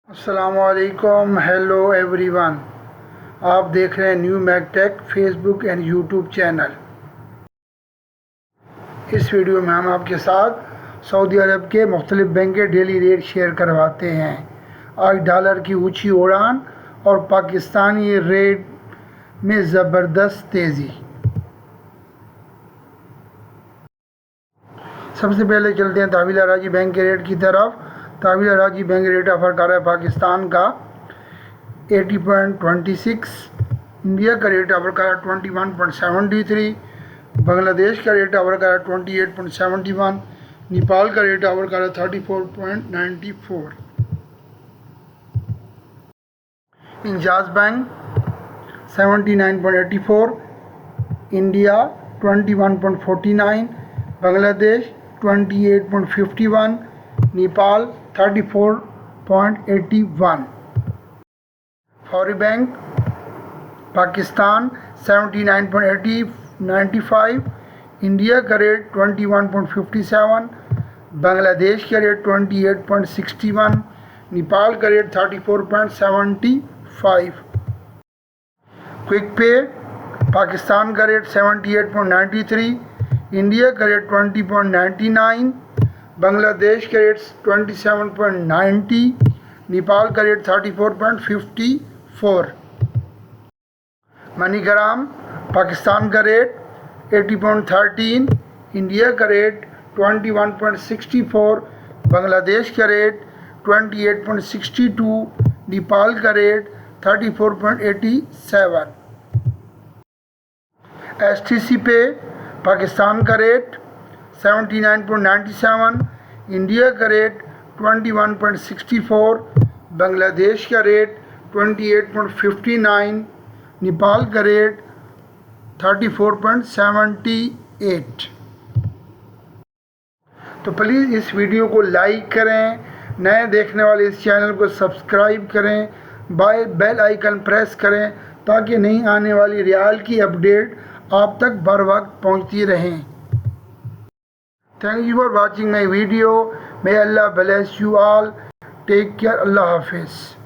अस्सलामुअलैकुम, hello everyone. आप देख रहे हैं new Mactech Facebook and YouTube channel. इस वीडियो में हम आपके साथ सऊदी अरब के मुख्तलिफ बैंक के डेली रेट शेयर करवाते हैं। आज डॉलर की ऊंची उड़ान और पाकिस्तानी रेट में ज़बरदस्त तेज़ी। सबसे पहले चलते हैं तहवील अराजी बैंक के रेट की तरफ। तहवील अराजी बैंक रेट ऑफर कर रहा है पाकिस्तान का 80.26, इंडिया का रेट ऑफर कर रहा है 21.73, बांग्लादेश का रेट ऑफर कर रहा है 28.71, नेपाल का रेट ऑफर कर रहा है 34.94। इंजाज बैंक 79.84, इंडिया 21.49, बांग्लादेश 28.51, नेपाल 34.81। फौरी बैंक पाकिस्तान 79.95, इंडिया का रेट 21.57, बांग्लादेश का रेट 28.61, नेपाल का रेट 34.75। क्विक पे पाकिस्तान का रेट 78.93, इंडिया का रेट 20.99, बांग्लादेश का रेट 27.90, नेपाल का रेट 34.54। मनीग्राम पाकिस्तान का रेट 80.13, इंडिया का रेट 21.64, बांग्लादेश का रेट 28.62, नेपाल का रेट 34.87। STC पे पाकिस्तान का रेट 79.97, इंडिया का रेट 21.64, बांग्लादेश का रेट 28.59, नेपाल का रेट 34.78। तो प्लीज़ इस वीडियो को लाइक करें, नए देखने वाले इस चैनल को सब्सक्राइब करें, बेल आइकन प्रेस करें ताकि नई आने वाली रियाल की अपडेट आप तक बर वक्त पहुँचती रहें। Thank you for watching my video. May Allah bless you all. Take care. Allah Hafiz.